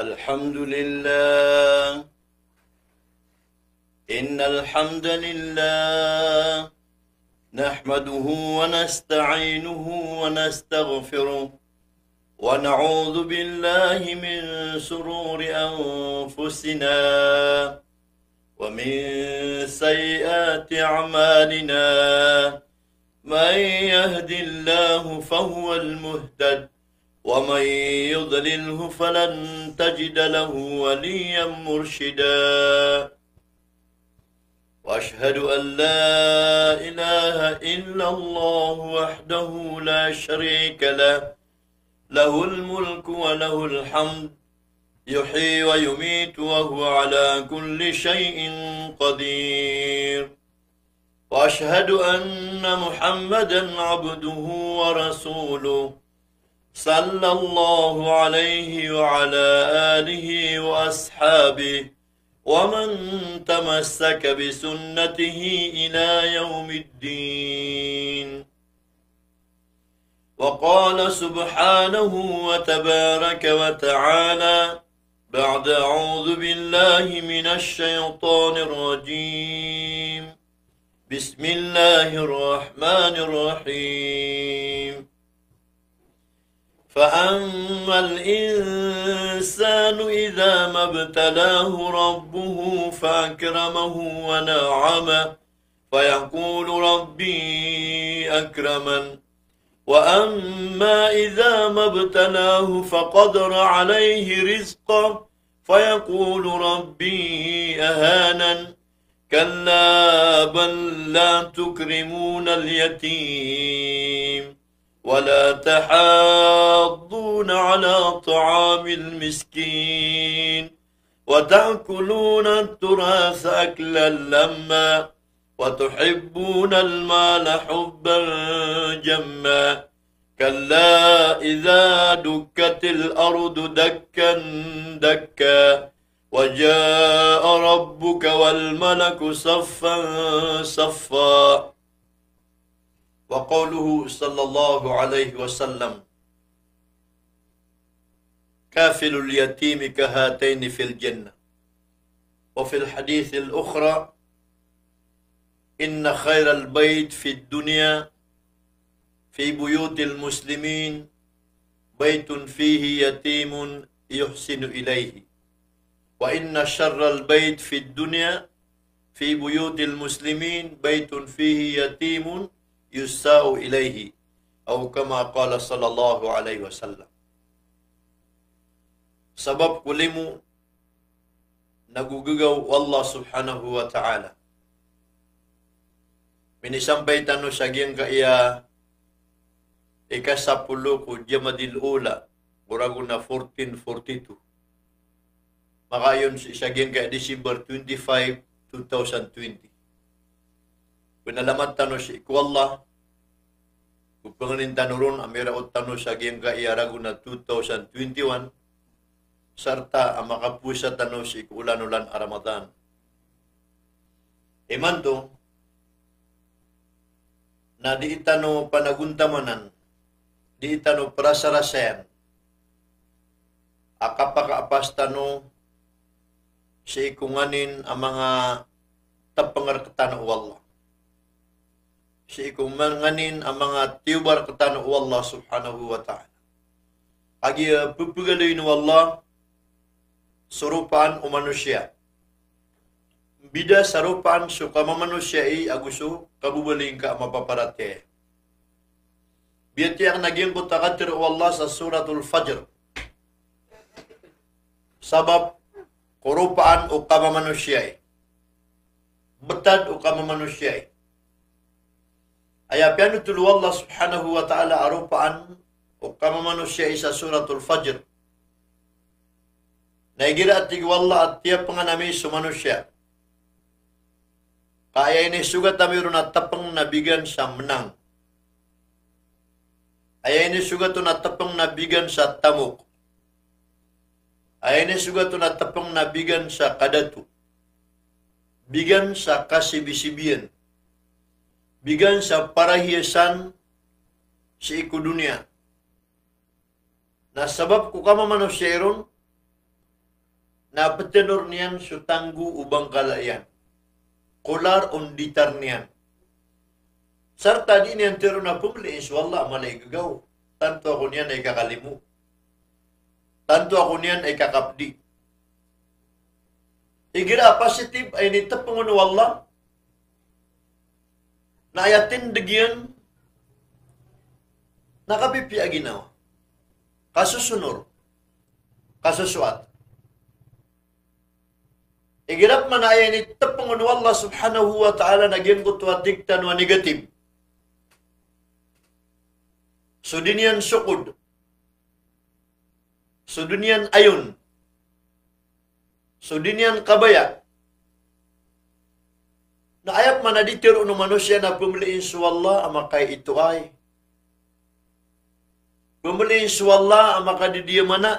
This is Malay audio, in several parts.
الحمد لله. إن الحمد لله نحمده ونستعينه ونستغفره ونعوذ بالله من شرور أنفسنا ومن سيئات أعمالنا. من يهد الله فهو المهتد ومن يضلله فلن تجد له وليا مرشدا. وأشهد أن لا إله إلا الله وحده لا شريك له، له الملك وله الحمد، يحيي ويميت وهو على كل شيء قدير. وأشهد أن محمدا عبده ورسوله صلى الله عليه وعلى آله وأصحابه ومن تمسك بسنته إلى يوم الدين. وقال سبحانه وتبارك وتعالى بعد أعوذ بالله من الشيطان الرجيم. بسم الله الرحمن الرحيم. فأما الإنسان إذا ما ابتلاه ربه فأكرمه ونعمه فيقول ربي أكرمن، وأما إذا ما ابتلاه فقدر عليه رزقه فيقول ربي أهانن. كلا بل لا تكرمون اليتيم ولا تحاضون على طعام المسكين وتأكلون التراث أكلا لما وتحبون المال حبا جما. كلا إذا دكت الأرض دكا دكا وجاء ربك والملك صفا صفا. وقوله صلى الله عليه وسلم كافل اليتيم كهاتين في الجنة. وفي الحديث الأخرى إن خير البيت في الدنيا في بيوت المسلمين بيت فيه يتيم يحسن إليه، وإن شر البيت في الدنيا في بيوت المسلمين بيت فيه يتيم يساء إليه، أو كما قال صلى الله عليه وسلم. Sebab kulimu nagugagaw Allah subhanahu wa ta'ala. Minisampay tano sa giyang kaya ikasapuluh ko Jamadil Ula, Uraguna 1442. Makayon sa giyang kaya December 25, 2020. Pinalamat tano si Ikwallah, kupanganin tanuron amira o tano sa giyang kaya Raguna 2021, sarta ang makapusa tano si Ikulan-ulan a Ramadan. Imanto, na di itano panaguntamanan, di itano prasarasayan, akapakaapas tano si ikunganin ang mga tapangarkatan o Allah. Si ikunganin ang mga tiyubar katan o Allah subhanahu wa ta'ala. Agi pupugaloy ni Allah surupaan o manusia. Bida sarupaan so kamamanusia aguso kabubaling ka mapaparate. Biyati ang naging kutakatir o Allah sa suratul Fajr. Sabab kurupaan o kamamanusia. Betad o kamamanusia. Aya piano tulu Allah subhanahu wa ta'ala arupaan o kamamanusia sa suratul Fajr. Naigira at tigwalla at tiap panganami sa manusia. Kaya ini sugat tamirun at tapang nabigan sa menang. Aya ini sugat na tapang nabigan sa tamuk. Aya ini sugat na tapang nabigan sa kadatu. Bigan sa kasibisibian. Bigan sa parahiyasan sa ikudunia. Na sabab ko kama manusia iron, na petenor niyan su tanggu ubang kalayan. Kolar unditar niyan. Sarta di niyan tero na pumili, inswallah malay gagaw. Tanto ako niyan ay kakalimu. Tanto ako niyan ay kakapdi. Igira positive ay nitapang wallah. Na ayatin digyan nakapipi aginaw. Kasusunor. Kasusuat. Igirap man ay nitapang wallah subhanahu wa ta'ala nagyan kutwa diktan wa negative. So dinian sukod. So dinian ayon. So dinian kabaya. Na ayap man aditiro no manusia na pumiliin su Allah amakay ito ay. Pumiliin su Allah amakay didiya mana.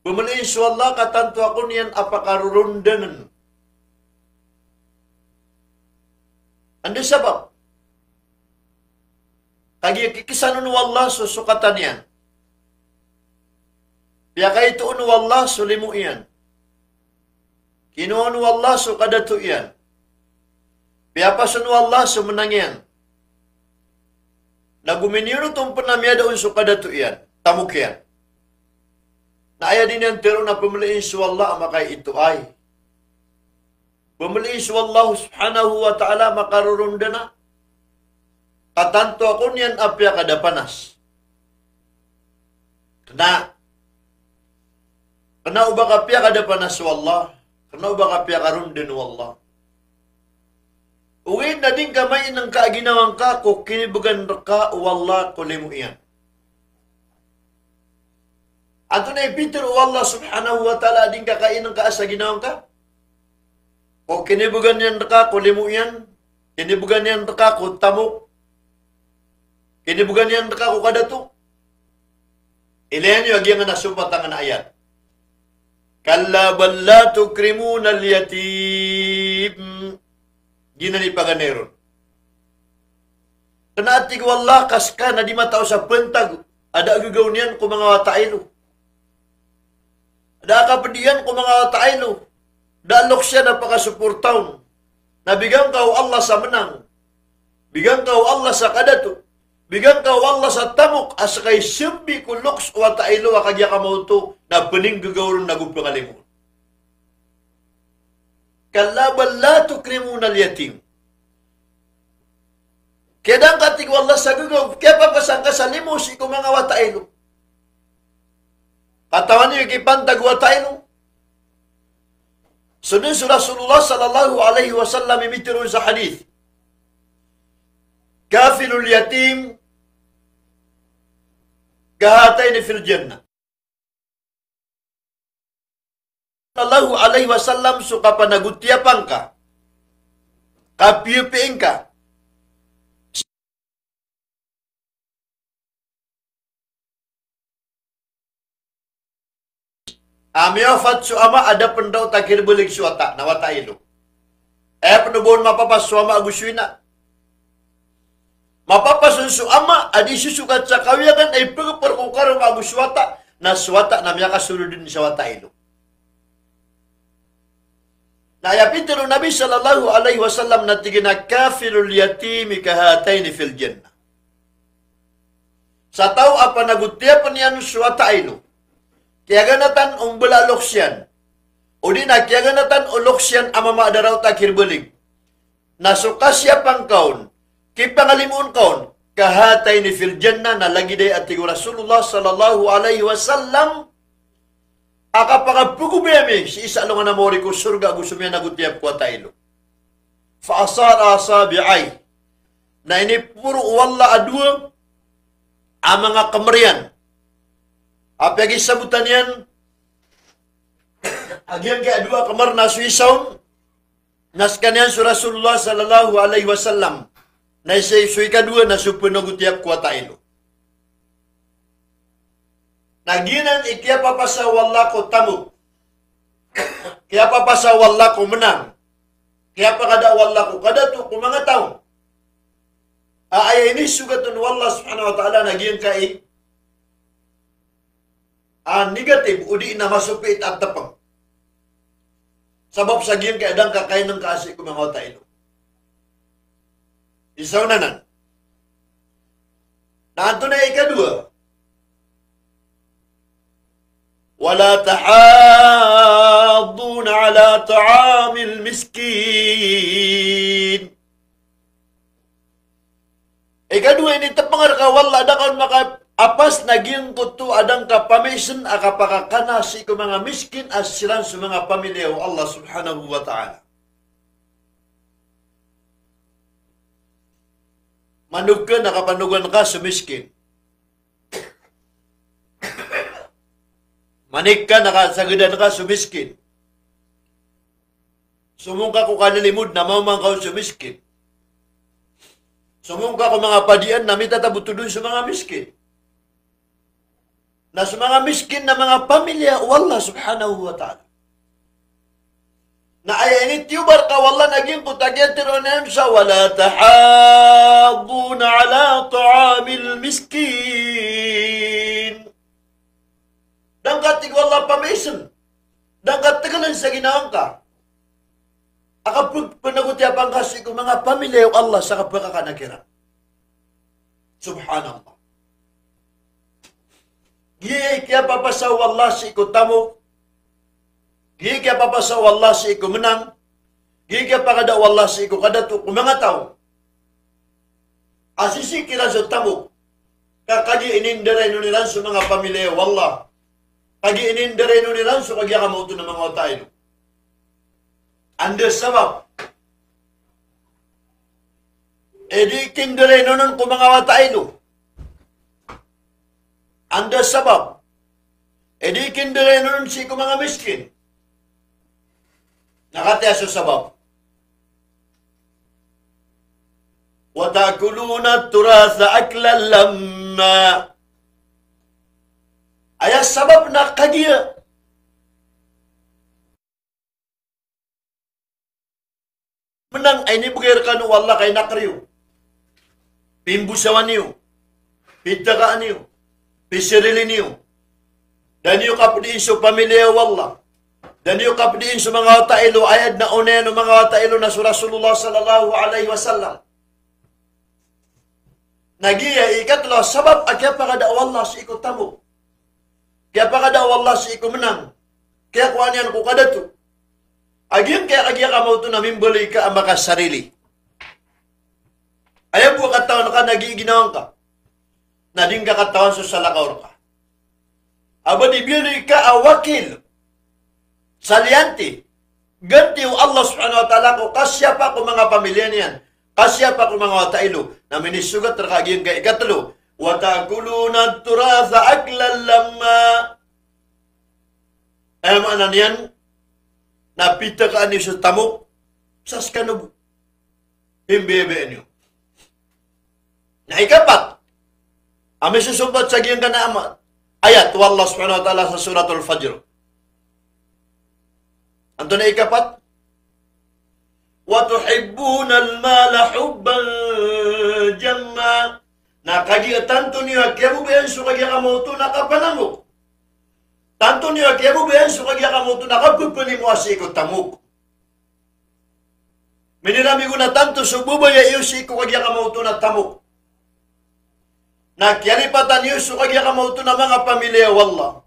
Pumiliin su Allah katanto ako niyan apakarurundanan. Anda sabab. Kagi kikisanun wallah susukatan yan. Biya kay tuon wallah sulimu yan. Kinuon wallah sukadatu yan. Biya pasun wallah sumenang yan. Naguminiro tong penamiyada un sukadatu yan. Tamuk yan. Na aya din yan tero na pumiliin su wallah makay ito ay. Pumiliin su wallah subhanahu wa ta'ala makarurundana. Katanto ako niyan apya kada panas. Kena ubah kapya kada panas wallah. Kena ubah kapya karundin wallah. Uwin na din kamay ng kaaginawang ka ko kinibugan ka wallah kulimu iyan. Ato na ipiter wallah subhanahu wa ta'ala din kakain ng kaasa ginawang ka. O kinibugan yan ka kulimu iyan. Kinibugan yan ka ko tamuk. Kinibugan yan ka ko kadato. Ilayan nyo agi nga nasupat ang ayat. Kalla bal la tukrimuna al-yatim. Ginani paganeron. Kanatig wallah kaska na di matao sa pentag. Ada agagaw niyan kung mga watailo. Ada kapadiyan kung mga watailo. Dalok siya na pakasuportawn. Nabigang kau Allah sa menang. Bigang kau Allah sa kadato. Bigang kau Allah sa tamok asakay simbi ko loks wa tailo wa kagya kamauto na pening gagawron na gupangalimun. Kalabal la tukrimuna al-yatim. Kedang katig wallah sa gagaw, kaya papasang ka sa limos iko mga wa tailo. Katawan niyo ikipantag wa tailo. Sunod sa Rasulullah sallallahu alaihi wasallam imitirun sa hadith. Kafilul yatim kahataini fil jannah. Sallallahu alaihi wasallam suka panagutiapang ka. Kapiupiing ka. Amiafat su ama ada pendaw takir belik suata nawata ilu. Penubon mapapas suama aguswina. Mapapasun su ama adi susukat sa kawiyakan ay pagperkukaran aguswata na suwata na miya kasuludin sa wata ilu. Nayapitero Nabi sallallahu alaihi wasallam na tigina kafirul yatimi kahataini fil jannah. Sa tao apa nagutiapan yan suwata ilu. Kaya ganatan umbala loksyan. O di na kaya ganatan o loksyan amama adaraw takir beling. Nasuka siya pang kaon. Kipangalimun kaon. Kahatay ni fil jannah na lagi day at tigo Rasulullah sallallahu alaihi wasallam. Akapangapugubemi si isa longa na mori ko surga gusumya nagutiap ko tailo. Faasara sabi'ay. Na ini puro wala adua ang mga kamarian. Apyagi sabutan yan, agian kaya dua kamar na suisaun, naskanyan su Rasulullah sallallahu alaihi wasallam, na isay kadua na supunagutiap kuwata ilo. Naginan ikya papasa wala ko tamuk, kaya papasa wala ko menang, kaya pa kada wala ko kada to kung mga taong. Ay ini sugatun wala subhanahu wa ta'ala nagian kai, negatif, udi na masupit at tapang. Sabab sa giyang kaadang kakain ng kaasi ko mga tayo. Isaw na nan. Naanto na ikadua. Wala tahadduna ala ta'amil miskin. Ikadua ini tepangar ka wala adang maka apas naging kutu adang ka pamisen akapakakana si ko mga miskin asiran sa mga pamilya o Allah subhanahu wa ta'ala. Manugkan nakapanugan ka sa miskin. Manik ka nakasagadan ka sa miskin. Sumungka ko kanilimod na mamang ka sa miskin. Sumungka ko mga padian na mitatabutudun sa mga miskin. Na sa mga miskin na mga pamilya o Allah subhanahu wa ta'ala. Na ay initiubar ka wala naging putagyan tironan sa wala tahadduna ala ta'amil miskin. Dangkat wala pamisen. Dangkat tagalan sa ginawang ka. Akapag panagutiapang kasi kung mga pamilya o Allah sa kapagkakanakiran. Subhanallah. Giyay kaya papasaw Allah si ikutamok. Giyay kaya papasaw Allah si ikumenang. Giyay kaya pakadaw Allah si ikukadato kung mga tao. Asisi kira sa tamok. Kakagi inindaray nuniran sa mga pamilya o Allah. Kagi inindaray nuniran sa kagya kamauto ng mga tayo. Anda sabab. Edi kindaray nunun kung mga tayo. Anda sabab. Edi kindaray nun si ko mga miskin. Nakataya sa sabab. Watakuluna turasa aklan lamma. Ayah sabab na kagiya. Menang ay nibugir ka no wala kay nakriyo. Pimbusawan niyo. Pitakaan niyo. Pisirili niyo. Dan niyo kapdiin sa pamilya wala. Dan niyo kapdiin sa mga tailo ayad na unen ng mga tailo na sa Rasulullah sallallahu alaihi wasallam. Nagiya ikatlo sabab akya pakada Allah si ikut tamu. Kaya pakada Allah si ikut menang. Kaya kuanyan ko kadatu. Agyan kaya kagya ka mo ito na mimbali ka ang makasarili. Ayaw po katawan ka, nagiginawang ka. Nading ka katawan sa salakaw ka. Aba dibili ka awakil. Salianti. Ganti yung Allah subhanahu wa ta'ala ko, kasya pa ko mga pamilya niyan. Kasya pa ko mga tailo. Na minisugat rakagyan ka ikatalo. Watakuluna turasa aklan lamma. Ayaw maanan yan. Napita ka niyo sa tamok, sas ka nubo. Himbibeen niyo. Na ikapat, ami susumbat sa giyang kanaamat. Ayat, wallah subhanahu wa ta'ala sa suratul Fajr. Anto na ikapat? وَتُحِبُّونَ الْمَالَ حُبًّا جَمًّا. Nakagiatan to niyo, kaya mo ba yan so kagya kamoto nakapanamok? Tanto niyo, kaya mo ba yan so kagya kamoto nakapupuni mo asi ko tamok? Minirami ko na tanto so bubaya iyo si ko kagya kamoto na tamok. Nakialipatan niyo so kagya kamoto na mga pamilya wallah.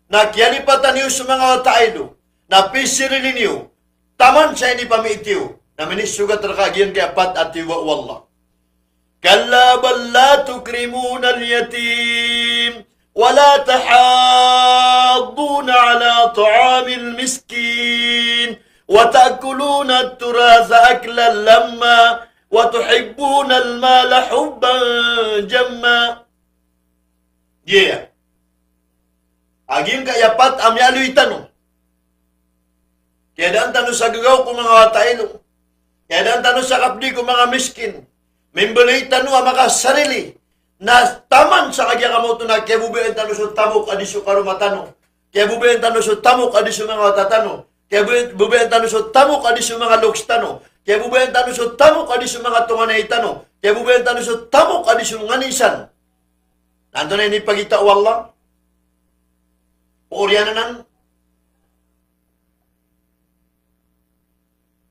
Nakialipatan niyo sa mga tailo. Napisirili niyo. Taman sa ini pamitiyo. Na minisugat rakagyan kaya pat at tiwa wallah. Kalla bal la tukrimuna al-yatim. ولا تحاضون على طعام المسكين وتأكلون التراث أكلا لما وتحبون المال حبا جما. Agim kayapat am yaluy tanong. Kaya daan tanong sa gagaw ko mga tailo. Kaya daan tanong sa kapdi ko mga miskin. Membeli tanong ang mga sarili. Na taman sa kagya kamoto na kaya bubayan tanong sa tamok adiso karumatano. Kaya bubayan tanong sa tamok adiso mga tatano. Kaya bubayan tanong sa tamok adiso mga lokstano. Kaya bubayan tanong sa tamok adiso mga tunganay tano. Kaya bubayan tanong sa tamok adiso mga nisan. Nanto na ini pagita wallah. Oriananan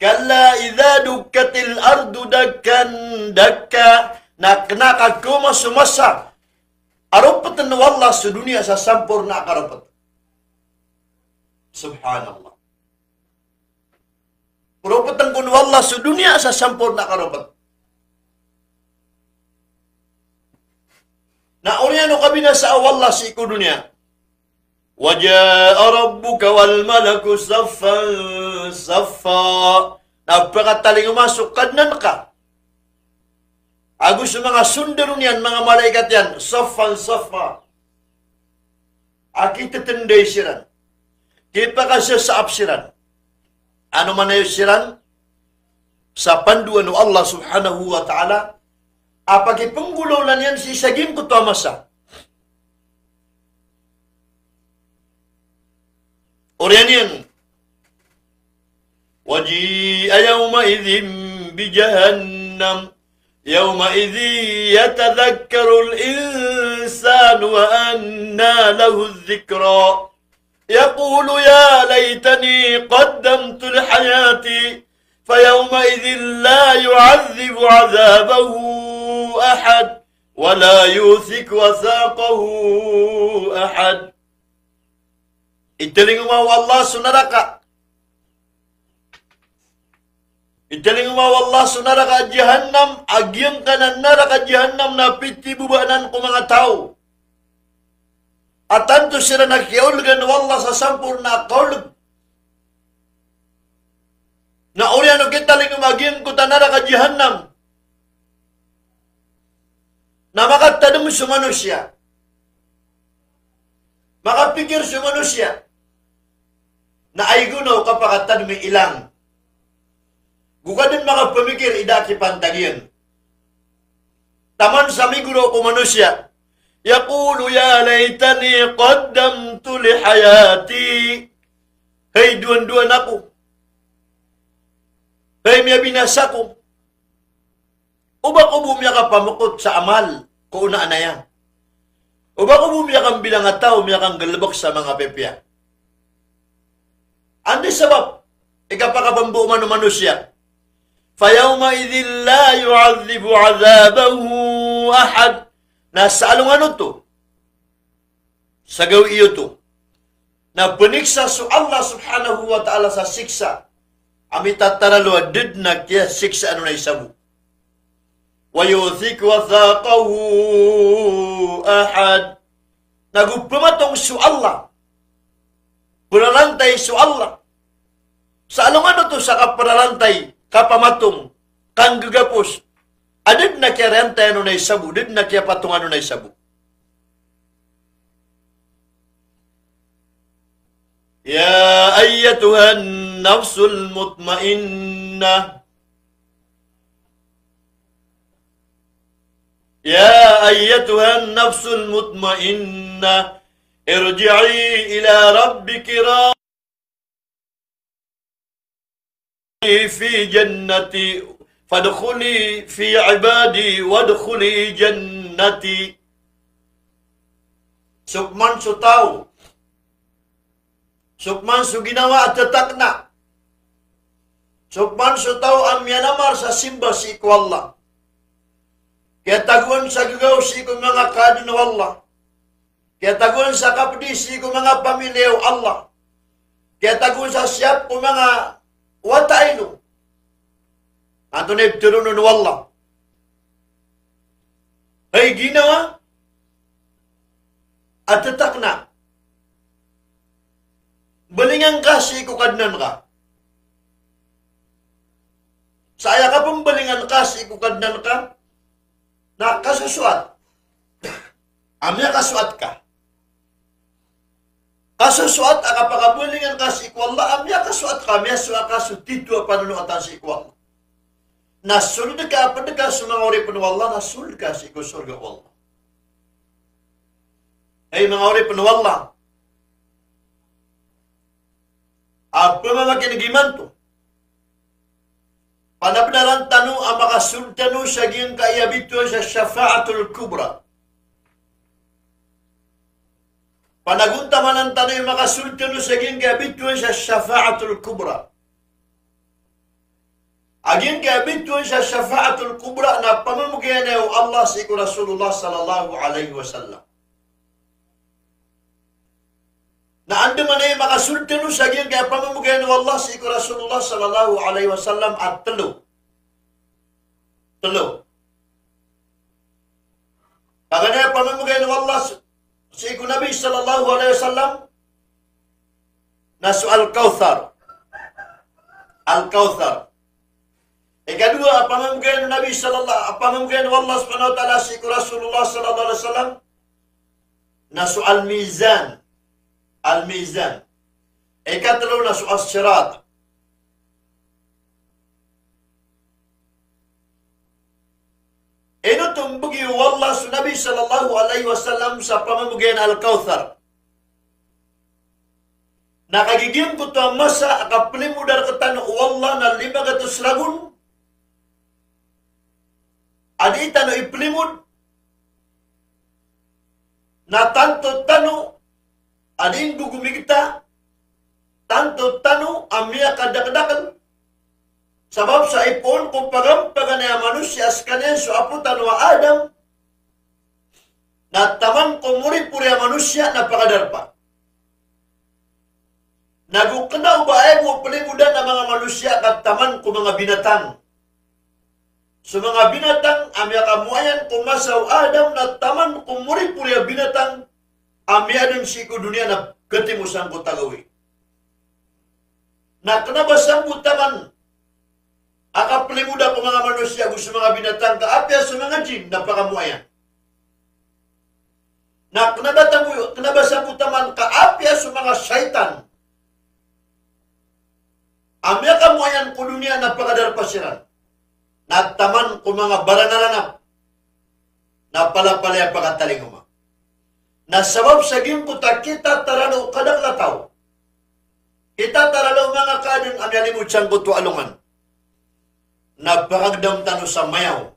kalla idza dukkatil ardu dakkan dakka nak kuma sumasa arupatan wallah sedunia sa sampurna karapat. Subhanallah. Arupatan kun wallah sedunia sa sampurna karapat. Na oriano kabina sa wallah si iku dunia. Waja'a rabbuka wal malaku saffan saffa. Napakataling masuk kadnan ka. Agus mga sundarun yan, mga malaikat yan, saffan saffa. Aki tetenday siran. Kipa kasi sa apsiran. Ano man na siran? Sa panduan ng Allah subhanahu wa ta'ala, apagi penggululan yan si sagim ko tamasa. Orian yan. Waji'a yawma'idhin bijahannam. Yawma'idhi yatadhakkarul insan wa anna lahu dhikra. Yaqulu ya laytani qaddamtu lihayati. فيومئذ لا يعذب عذابه أحد ولا يوثق وثاقه أحد. Italing umaw Allah sunaraka. Italing umaw Allah sunaraka jahannam. Agyang kanan naraka jahannam na piti bubanan ko mga tao. At tanto sila nakiulgan wallah sa sampur na kaulog. Na oriano kitaling umagyan ko tanara ka jahannam. Na makatadam sa manusia. Makapikir sa manusia. Na ay gunaw kapakatad may ilang. Guka din makapamikir idaki pantagyan. Taman sa miguro ko manusia. Yaqulu ya laytani qaddamtu li hayati. Hey duan-duan ako. Hey miya binasa ko. Uba ko bumiya ka pamukot sa amal. Kung unaan na yan. Uba ko bumiya kang bilang ataw, miya kang galabak sa mga pepya. Andi sabab, ikapakabambu man manusia. Fayawma idhin la yu'adhibu azabahu ahad. Nasa alungan to. Sa gawi iyo to. Na peniksa su Allah subhanahu wa ta'ala sa siksa. Amit tataralo did na kya siksa ano na isabu. Wayuthik wathaqahu ahad. Nagupumatong su Allah. Puralantay su Allah. Sa along ano to sa kaparalantay, kapamatong, kang gagapos. Adid na kya rentay ano na isabu. Did na kya patong ano na isabu. Ya ayyatuhan nafsul mutmainnah. Ya ayyatuhan nafsul mutmainnah. Irji'i ila rabbiki radiyatan fi jannati. Fadkhuli fi ibadi wadkhuli jannati. Sukman sutaw. Sukman su ginawa at tatakna. Sukman su tao ang miyanamar sa simba si iku Allah. Kaya taguan sa gagaw si iku mga kadun Allah. Kaya taguan sa kapdi si iku mga pamilyaw Allah. Kaya taguan sa siyap ko mga watayno. Ato na ibtirunun Allah. Ay ginawa at tatakna. Balingan ka, si ikukadnan ka. Saya ka pong balingan ka, si ikukadnan ka, na kasusuat. Amya kasuat ka. Kasusuat, akapakabulingan ka, si ikwalla, amya kasuat ka, amya suat ka, sutitwa panunuatan si ikwalla. Nasulod ka, padaga sumangori panuwalla, nasulod ka, si ikusurga walla. Ay, mga ori panuwalla, apa mamaginagiman to? Panabnaran tanu ang makasultanu sa giyang kaiyabito sa syafa'atul kubra. Panagunta manan tanay makasulti no saging kabituan sa syafa'atul kubra. Aging kabituan sa syafa'atul kubra na pamamugyan na Allah sa iku Rasulullah sallallahu alaihi wasallam. Na anda man ay makasulti no saging kaya pamamugyan na Allah sa iku Rasulullah sallallahu alaihi wasallam at telo. Pagana pamamugyan na Allah sa iku Nabi sallallahu alaihi wasallam na soal Kautsar. Al-Kautsar. Ikadua, pamamugyan ng Nabi pamamugyan ng Allah subhanahu wa ta'ala si Rasulullah sallallahu alaihi wasallam na soal mizan. Al-mizan. Ikatlo na soal sirat. Ino tumbugi wallah su Nabi sallallahu alaihi wasallam sa pamamugyan Al-Kautsar. Nakagigim ko to masa akapilimudar katan wallah na 500 lagun. Adi tano ipilimud na tanto tano ading gugumigita tanto tano amia kadakdakan sabab sa ipon kung pagampagan na manusia askanen so aputan wa Adam na taman kumuri puri manusia na pakadarpa. Nagukanaw ba ay mo palimudan ng mga manusia kat taman ko mga binatang. So mga binatang amya kamuayan kumasaw Adam na taman kumuri puri binatang amya din siku dunia na ketimusan ko tagawi. Na kanabasang ko taman akapalimuda ko mga manusia gusto mga binatang kaapya sa mga jin na pakamuayan. Na kanabasang ko taman kaapya sa mga syaitan. Amya kamuayan ko dunia na pakadarpasiran. Na taman ko mga baranaranap na palapalaya pakatalinguma. Na sabab sa gimputa kita tarano kadaklataw. Kita tarano mga kadang amyalimutsan ko to alungan. Napakagdam tano sa mayaw.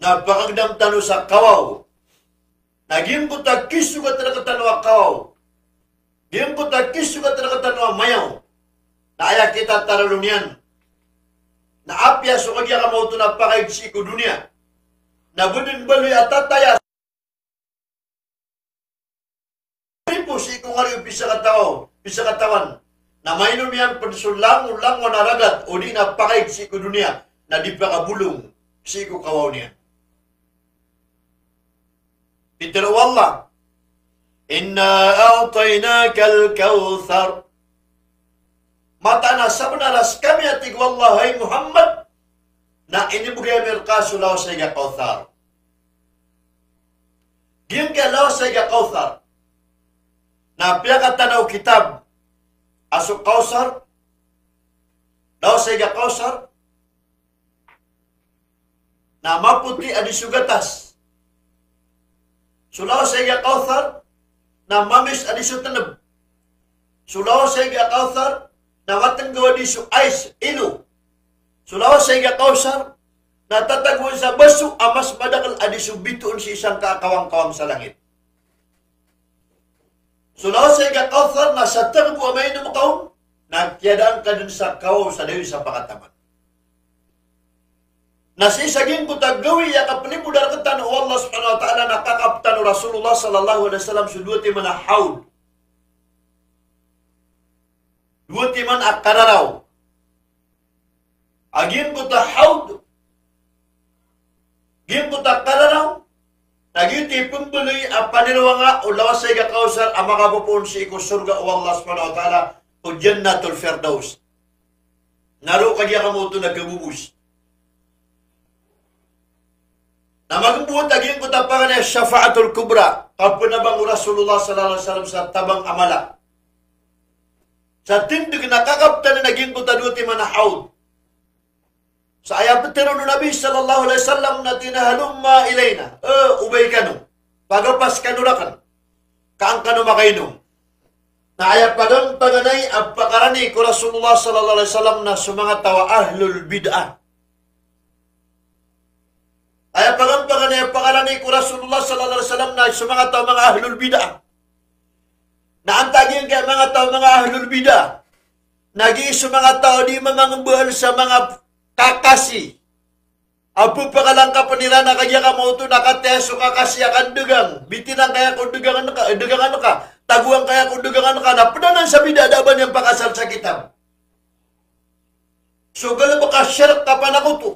Napakagdam tano sa kawaw. Nagimputa kisu ka tanakatano a kawaw. Gimputa kisu ka tanakatano a mayaw. Na aya kita tarano niyan. Na apya so kagya ka mauto na pakaigsi ko dunia. Na budin baloy atataya. Po si ko ngari pisa katawan. Na mainom yan pansulang ulang mo naragat o di na pakaigsi ko dunia na di pakabulong si ko kawaw niya. Pitero Allah. Inna a'tainaka al-Kautsar. Mata na sabnaras kami atig wallahi Muhammad na inibugay merkaso lao sa iga Kautsar. Giyang ka lao sa iga Kautsar na piyakatanaw kitab asok Kautsar lao sa iga Kautsar na maputi adi sugatas. Sulaw sa iga Kautsar na mamis adi sutanab. Sulaw sa iga Kautsar na watang gawa di su ice, ilo. Sulaw sa iga Kautsar, na tatagwan sa baso, amas madakal adi su bituon si isang kakawang-kawang sa langit. Sulaw sa iga Kautsar, na sa tagbo amay na makaon, nagkiadaan ka dun sa kawaw sa dayo sa pakataman. Na si isagin ko tagawi, yakapalipudar katan o Allah subhanahu wa ta'ala, nakakaptan o Rasulullah sallallahu alaihi wasallam, suduti man na haud. Duwati man akararaw. Agin ko ta haud. Gin ko ta kararaw. Nagiti pumbuloy ang panilawanga o lawas sa iga Kautsar ang makapupuon si iko surga o Allah subhanahu wa ta'ala o Jannatul Firdaus. Naro kagya kamuto nagkabubus. Na magbuot agin ko ta pa na syafa'atul kubra. Kapunabang Rasulullah sallallahu alaihi wasallam sa tabang amala. Sa tindig nakakapta na naging kutaduti manahaud. Sa ayat petero no Nabi sallallahu alaihi wasallam na tinahalumma ilayna. Ubay kanu. Pagapas kanurakan. Kaang kanu makainom. Na ayat pagang paganay ang pakarani ko Rasulullah sallallahu alaihi wasallam na sumanga tawa ahlul bid'ah. Ayat pagang kanaya pangalan ni Rasulullah sallallahu alaihi wasallam na sa mga tao mga ahlul bidah. Na ang taging kay mga tao mga ahlul bidah. Nagi sa mga tao di mamangbuhan sa mga kakasi. Apo pakalang kapanira na kaya ka mo ito nakateso kakasi akan dugang. Bitinang kaya kung dugangan ka. Taguang kaya kung dugangan ka na padanan sa bidadaban yung pakasal sa kitab. So gala baka syarat ka pa na ko to.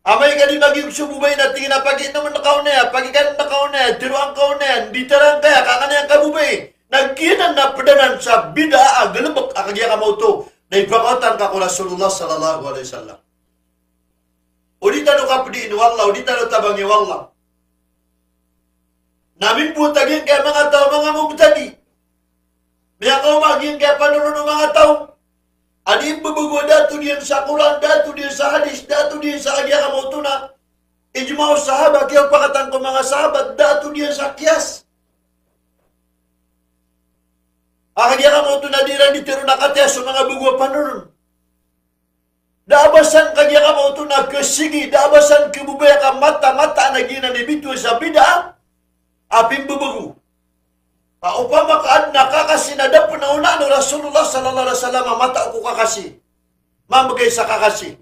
Amay ka di maging sububay na tingin na pagi naman na kauna ya, pagi ka na kauna ya, tiruang kauna ya, bitarang kaya kakana yung kabubay. Nagkinan na padanan sa bidaa, galabak akagya ka mo to. Na ipakautan ka ko Rasulullah sallallahu alaihi wasallam. Udita no kapdiin wallah, udita no tabangi wallah. Namin po tagin kaya mga tao, mga mubtadi. May ako maging kaya panunod ng mga tao. Adim babago datu diyan sa Quran, datu diyan sa hadis, datu diyan sa agya kamoto na. Ijma'u sahabat, kaya pakatan ko mga sahabat, datu diyan sa kiyas. Agya kamoto na diran ditiro nakatya sa mga bago panunod. Daabasan kagya kamoto na kesigi, daabasan kebubaya ka mata-mata na ginanibito sa bida. Aping babago. Upama kaan nakakasinada po na una no Rasulullah sallallahu alaihi wasallam mata ko kakasi. Mamagay sa kakasi.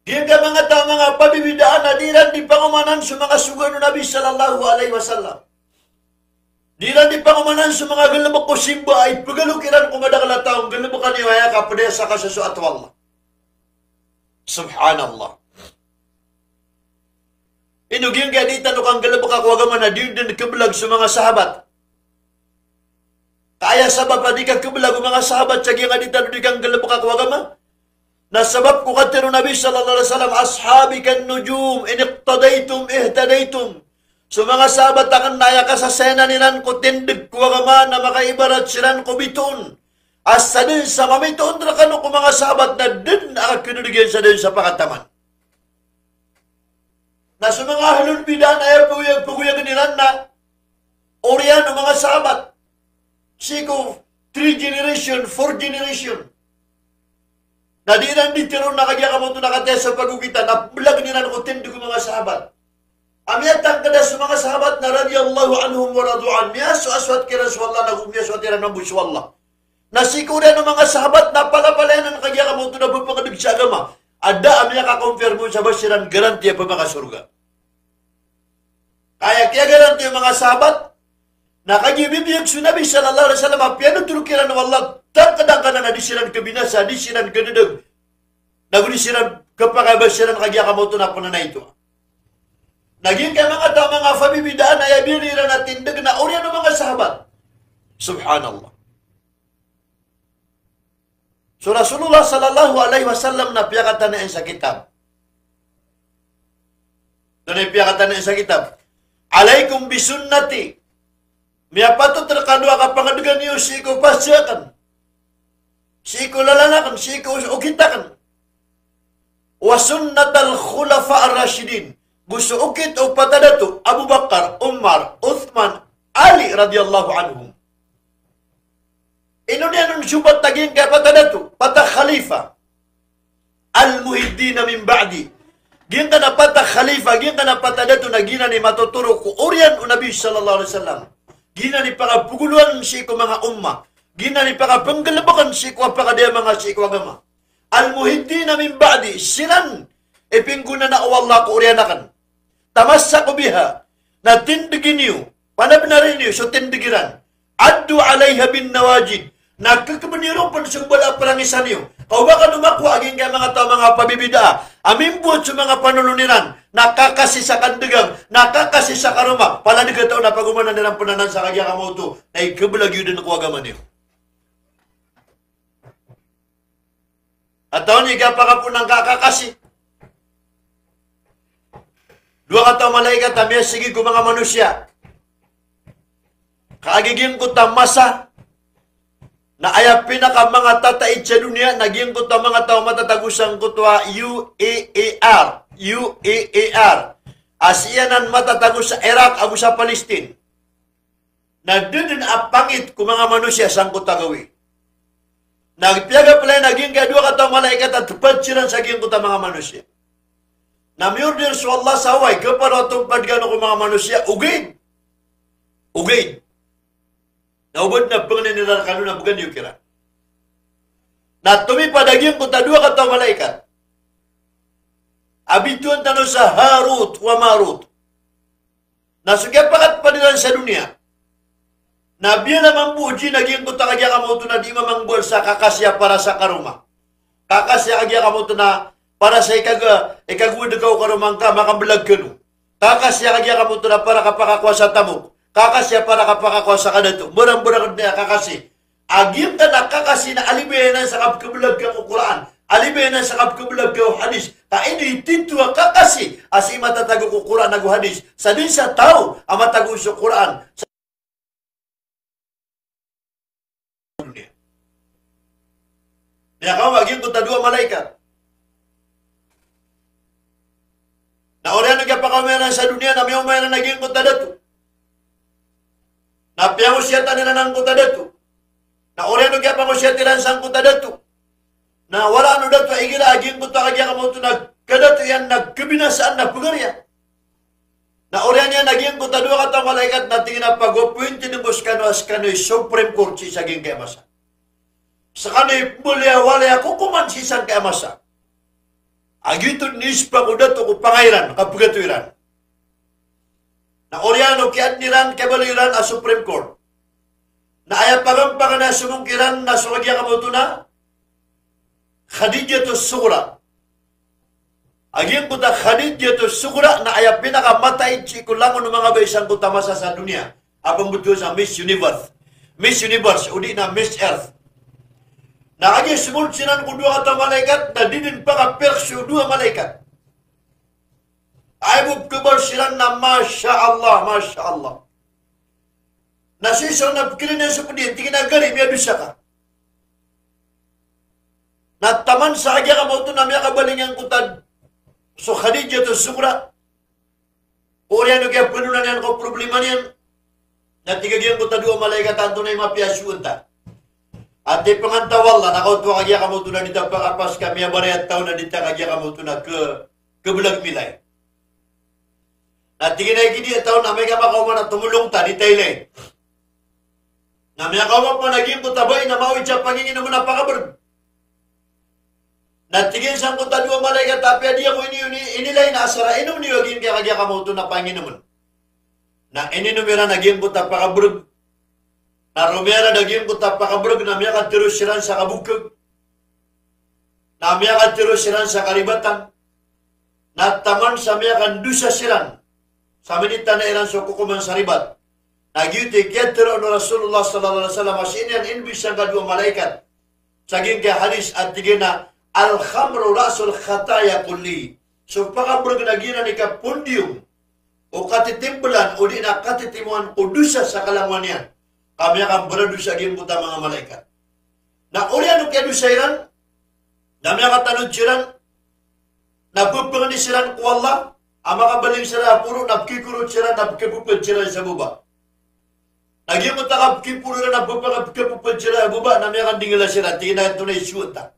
Diyan ka mga tao mga pabibidaan na diran di pangumanan sa mga sugar no Nabi sallallahu alaihi wasallam. Diran di pangumanan sa mga galabak ko simba ay pagalukiran ko madakala taong galabakan niyo ay kapadaya sa kasasu at wallah. Subhanallah. Inugin kaya di tanong kang galabak ako agaman na din kabelag sa mga sahabat. Kaya sabab na di ka kabelag mga sahabat sa nga di tanong di kang galabak ako agaman. Na sabab ko katiro Nabi sallallahu alaihi wasallam ashabi kan nujum iniqtadaytum ihtadaytum. So mga sahabat akan naya ka sa sena nilan ko tindig ko agaman na makaibarat silan ko bitun. Asa din sa mamitoon na kano ko mga sahabat na din akakinuligyan sa din sa pakataman. Na sa mga halun bidan ay paguyag nilan na oriyan ng mga sahabat. Siko, 3 generation, 4 generation. Na di nang ditiro na kagya ka mo ito nakataya sa pagugitan, na bulag nilan ko tindig ko mga sahabat. Amiyatang kada sa mga sahabat na radiyallahu anhum wa radu'an, miyaso aswat kira swallah na gumiyaso at iran ng buswallah. Na siko rin ng mga sahabat na palapalayan na kagya ka mo ito na bupangadig sa agama. Ada amya ka-confirm mo sa basiran garantiya pa mga surga. Kaya garanti yung mga sahabat na kagibibiyag sa Nabi sallallahu alaihi wasallam piano tulukiran ng Allah kadang ka na disiran kabinasa, disiran kadadag. Nagudisiran kapagabasiran kagya ka mo ito na punana ito. Naging kay mga tao mga pabibidaan ay abiriran na tindag na oryan ng mga sahabat. Subhanallah. So Rasulullah sallallahu alaihi wasallam na piyakatan na sa kitab. Doon ay piyakatan na sa kitab. Alaikum bisunnati. Miya patut terkadua ka pangadugan niyo si ko pasyakan. Si ko lalanakan, si ko ukitakan. Wa sunnatal khulafa ar-rasyidin. Gusto ukit o patadato Abu Bakar, Umar, Uthman, Ali radhiyallahu anhum. Ino niya nung subat taging kaya patadato, patah khalifa. Al-muhiddina min ba'di. Gin ka na patah khalifa, gin ka na patadato na gina ni matuturo ko oriyan o Nabi sallallahu alaihi wasallam. Gina ni pakapuguluan si ko mga umma. Gina ni pakapanggalabakan si ko pakadaya mga si ko agama. Al-muhiddina min ba'di. Sinan ipingguna na Allah ko orianakan. Tamassa ko biha na tindigin niyo, panabnarin niyo, so tindigiran. Addu alaiha bin nawajid. Nagkakabaniro pa sa bala parangisan niyo. Kau baka numakwa aging kaya mga tao mga pabibida. Amimbuot sa mga panununiran. Nakakasi sa kandigang. Nakakasi sa karuma. Pala ni katao na pagumanan nilang punanan sa kagya kamoto. Na ikabalag yun din ako agaman niyo. At taon niya pa ka po ng kakakasi. Dua kata malaikat tamya sige ko mga manusia. Kaagiging ko tamasa na aya pinaka mga tatait sa dunia naging ko ta mga tao matatagusang ko tuwa UAR Asianan matatagos sa Iraq abo sa Palestine. Nagdudun apangit ko mga manusia sang ko tagawi. Nagpiaga pala naging kadua ka tao malaikat at tupad silang sa giyang ko ta mga manusia. Namiorder sa Allah saway kepada tumpad gano ko mga manusia, ugid. Ugid. Naubod na panginilar kanu na bugan yung kira. Na tumipadagyan ko ta dua katong malaikat. Abituan tanong sa Harut wa Marut. Nasugya pakat padilan sa dunia. Nabiya naman puji naging ko ta kagya kamo to na di mamangbual sa kakasya para sa karuma. Kakasya kagya kamo to na para sa ikagwid ka karumang ka makabelag kanu. Kakasya kagya kamo to na para kapakakwa sa tamok. Kakasya para kapakakwa sa kadato. Murang-murang na kakasi. Agim ka na kakasi na alibenan sa kapkabelag ka Quran. Alibenan sa kapkabelag ka hadis. Ta ini tintu kakasi asi matatago ko Quran nagu hadis. Sa din sa tao ang matago sa Quran. Ya kau bagi kita dua malaikat. Na orang yang kapakameran sa dunia na may umayan na naging kota datu. Na piyangusyatan nila ng kota datu. Na orang yang kapangusyatiran sa kota datu. Na wala ano datu igila aging kota kagya kamo ito nagkadatu yan nagkabinasaan na pugarya. Na orang yang naging kota dua katang malaikat na tingin na pag-upuin tinubos kano as kano'y Supreme Court si saging kaya masa. Sa kanay mulia-walya ko kumansisan kaya masa. Agito nispa ko dato ko pangairan, kapugatuiran. Na oryano kiat niran kabaliran a Supreme Court. Na ayapagampangan na sumungkiran na sumagya kamuto na Khadijah to Sugra. Aging ko ta Khadijah to Sugra na ayap pinakamatay chikulangon ng mga baisang ko tamasa sa dunia. Apang buto sa Miss Universe. Miss Universe, udi na Miss Earth. Na agi sumunod sinan ko dua katang malaikat na dinin pa ka persyo dua malaikat. Ay bubkubar silan na Masya Allah, Masya Allah. Nasisaw na pikilin na sa pudin, tingin na gari, may adusa ka. Na taman sa agya ka mo ito na may kabalingan kutad. So Khadijah to Sugra. Oriyan kaya penunan yan ko problema niyan. Na tigagyan kutad dua malaikat anto na yung mapiasyuan ta. At di pangantawala, nakautuwa kagya kamo ito na dita pakapas kami abarayat tao na dita kagya kamo ito na kebelag milay. At tingin na ikidi tao na may kamakauman na tumulong ta, di tayo na may kauman pa naging kutabay na mawid siya pangingin mo na pakaberg. Na tingin sang kuta dua malaikat tapi adi ako inilay na asara inom niyo aging kaya kagya kamo ito na pangingin mo. Na ininumira naging kuta pakaberg. Na rumera daging ko tapakabrag na miya terus siran sa kabukag. Na miya terus siran sa karibatan. Na taman sa miya dusa siran. Sa minita na iran sa kukuman sa ribat. Nagyuti kiyatero no Rasulullah sallallahu alaihi wasallam asinian inbis ang kadua malaikat. Saging kaya hadis at tigin na al-khamru rasul khataya kulli. So pakabrag na gina ni kapundium. O katitimbulan o di na katitimuan o dusa sa kalanguan niyan. Kami akan berdosa gim puta mga malaikat. Na oriano kaya dusairan, na may katanod siran, na pupangani siran ko Allah, ang makabaling sila puro, napkikurot siran, napkipupad siran sa buba. Naging mo takapkipuro na napupad siran sa buba, na may kandingala siran, tingin na ito na isyuta.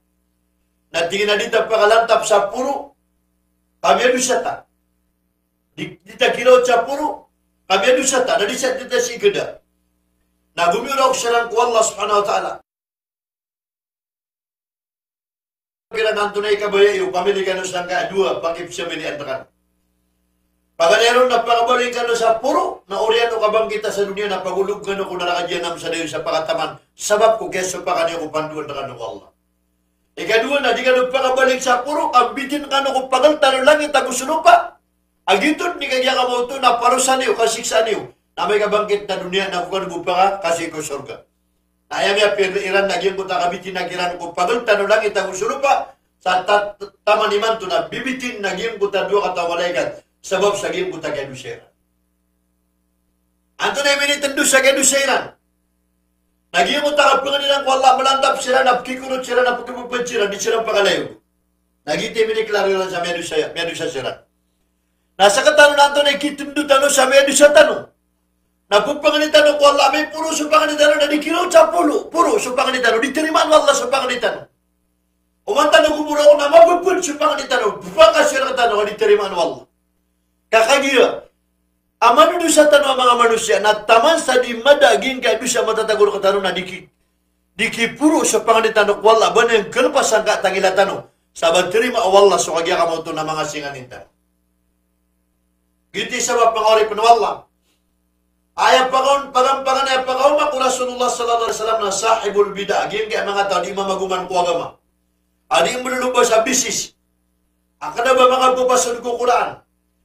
Na tingin na dito pakalantap sa puro, kami adusata. Dita kilot sa puro, kami adusata, na disat dita si geda. Na gumiraw siya ko Allah subhanahu wa ta'ala. Kailangan tunay kabayayo, pamili ka sa kadua, pang-ipsya miniantakan. Pagkanaroon na pakabaling ka sa puro, na oriano kabang kita sa dunia, na pagulog ka kung narakadyanam sa dayo sa pakataman, sabab ko keso pa kanyo kung panduan na ka Allah. Ikadua na, di ka nagpakabaling sa puro, kambitin ka kung pagaltan ng langit, tagusunupa. Agitod, ni kagya ka mo ito, na parusan niyo, kasiksa niyo. Na may kabangkit na dunia na kung ano pa ka, kasi ko surga. Na ayam ya piriran na gyan ko takabitin na kiran ko pagul tano lang itang usulo pa sa taman iman to na bibitin na gyan ko dua kata malaikat sabab sa gyan ko ta kedusera. Anto na iminitin do sa kedusera. Nagyan ko takapungan nilang ko Allah malantap sila na kikurot sila na pagkabupad sila di sila pakalayo. Nagiti miniklaro lang sa medusa sila. Nasa katano na anto na ikitundu tano sa medusa tano. Napupanganitan ko Allah may puro supanganitan na dikiraw sa puro supanganitan diterima Allah supanganitan. Umantan ko mura ko na mabupun supang di tanong. Baka siya na tanong, diterima ng Allah. Kakagira. Amano do sa tanong mga manusia, na taman sa di madaging kaya do siya matatagur ka tanong na dikipuro sa panganitanong wala. Ba na yung kalpas ang katangila tanong. Saban terima Allah so kagya ka mo ito na mga singanintan. Giti sa mapangori pa Allah. Ayaw pagampangan ay pagkauma ko Rasulullah sallallahu alaihi wasallam na sahibul bida. Giyang kaya mga tao, di mamaguman ko agama. Adi mo lulubos sa bisis. Kada ba mga pupasod ko Quran?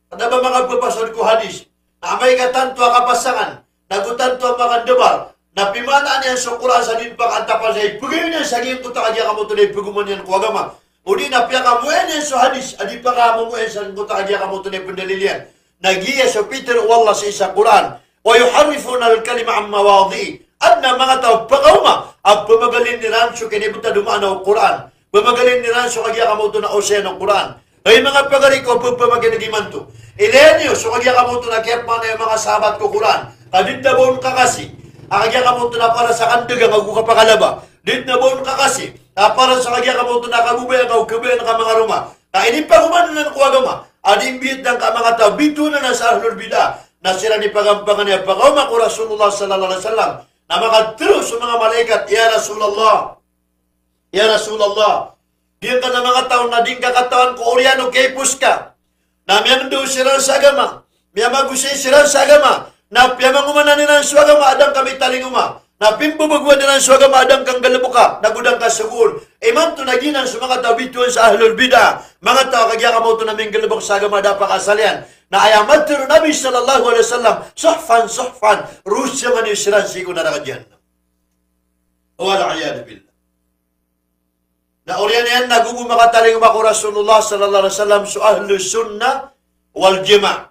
Kada ba mga pupasod ko hadis? Na may katanto ang kapasangan. Nagutanto ang mga debar. Na pimanaan yan sa Quran sa din pag-antapan sa ipugin yan sa giyang kuta kaya kamuto na ipuguman yan ko agama. O di na piya kamuyan yan sa hadis. Adi pa kamuyan sa kuta kaya kamuto na ipundalilian. Nagiya sa Peter wallah sa isa Quran. O yuharifuna al-kalima ang mawadi. At na mga tao pagkauma. Ang pumagaling ni Rancho kinibuta dumaan ng Quran. Pumagaling ni Rancho kagya kamuto na osean ng Quran. Ay mga pagari ko pumagaling na gimanto. Ilenyo, so kagya kamuto na kerma na yung mga sahabat ko Quran. Kadit na buon kakasi. Kagya kamuto na para sa kandagang ako kapakalaba. Dit na buon kakasi. Para sa kagya kamuto na kabubayan ka o kabayan ka mga ruma. Kainin pa kumano na kuwagama. Ading biyit ng ka mga tao. Bito na sa ahlul bidah. Na sila ni pagampangan niya. Pagkama ko Rasulullah sallallahu alaihi wasallam. Na makatiro sa mga malaikat. Ya Rasulullah. Ya Rasulullah. Diyan ka na mga tao na din kakatawan ko Oriano kaypus ka. Na miyang do sirang sa agama. Miyang magusay sirang sa agama. Na piyamang umananin ang suagama adang kami talinguma. Na pimpubagwan din ang suagama adang kang galabuka. Nagudang ka sugul. Iman to naginan sa mga tao bituan sa ahlul bidah. Mga tao kagya ka mo to namin galabuk sa agama dapat kasalian. Na ayamat tiro Nabi sallallahu alaihi wasallam. Suhfan. Rusya man yung sirang sigo na nakadyan. Wala kayana billah. Na oriyan yan, nagubo makataling ako Rasulullah sallallahu alaihi wasallam so ahlu sunnah wal jama'.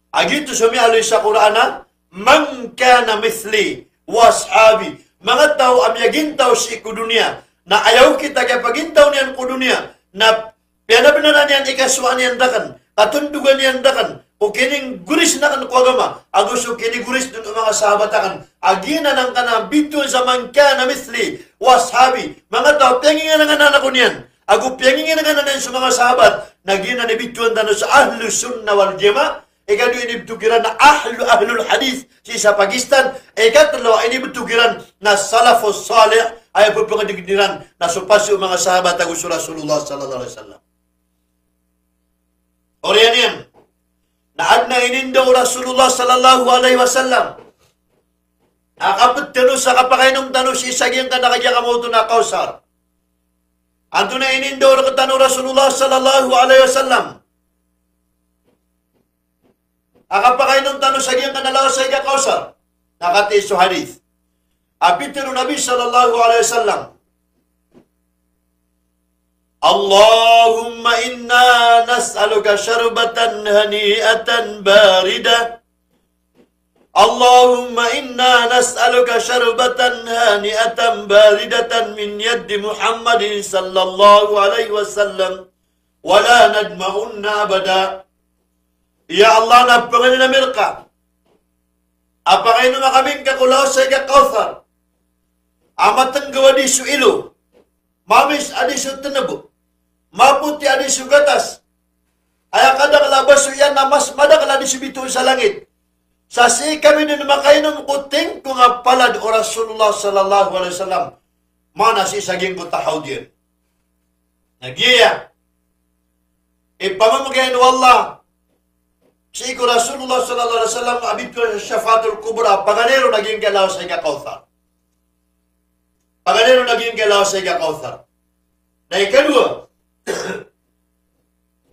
Agito sumi aloy sa Qur'ana, man kana mithli washabi. Mga tao amyagintaw si kudunia, na ayaw kita kaya pagintaw niyan kudunia, na pinabinanan niyan ikaswaan niyan dakan, katundugan niyan dakan, o kining guris na kan kuagama, agusto kining guris dun mga sahabatakan, agina ng kanang bituan sa man kana mithli washabi. Mga tao, piyangin nga nga ko niyan. Ako piyangin nga nga sa mga sahabat, nagina ni bituan tano sa ahlu sunnah wal jama'. Ikadu ini betukiran na ahlul hadith sa Pakistan. Ikatlo, ini betukiran na salafus salih. Ay po pangadigiran na supasyo mga sahabat ako sa Rasulullah sallallahu alaihi wasallam. Oriyan yan. Naad na inindaw Rasulullah sallallahu alaihi wasallam. Nakapit tano sa kapakainong tano si Isagyang kanakadya kamoto na kausar. Anto na inindaw na katano Rasulullah sallallahu alaihi wasallam. Akapakainong tano sa giyang kanalaw sa iya kausar. Nakati so hadith. Apitiro Nabi sallallahu alaihi wasallam. Allahumma inna nas'aluka syarbatan hani'atan baridah. Allahumma inna nas'aluka syarbatan hani'atan baridatan min yaddi Muhammadin sallallahu alaihi wasallam wa la nadma'unna abada. Ya Allah, napangalan na mirka. Apakay nung makaming kakulaw sa ikakawthar. Amatang gawa di su ilo. Mamis adi su tenabu. Maputi adi su gatas. Ay kadang labas su yan na mas madakala di su bituin sa langit. Sasi kami din makainom kuting kung apalad o Rasulullah sallallahu alaihi wasallam. Mana si saging ko tahaw diyan. Nagiya. Ipamamagayan wallah. Si ko Rasulullah sallallahu alaihi wasallam abit ko sa syafaatul kubra. Paganero naging kalaw sa ikakawthar. Paganero naging kalaw sa ikakawthar. Na ikalua.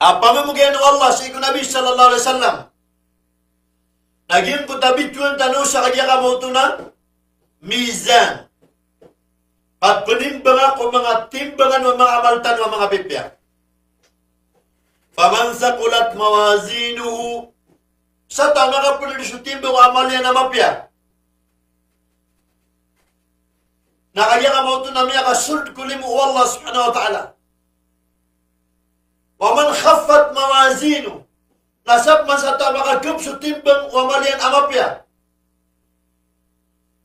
Apamamagayan wallah si ko Nabi sallallahu alaihi wasallam. Naging ko tabituan tanong sa kanya kamoto na mizan. At panimbangan ko mga timbangan ng mga amaltan ng mga pipya. Faman sakulat mawazinuhu. Sa tama ka po na timbang amal niya na mapya. Nakaya kamoto na miya kasuld kulimu Allah subhanahu wa ta'ala. Waman khaffat mawazinuhu. Nasab man sa tama ka sa timbang amal yan amapya.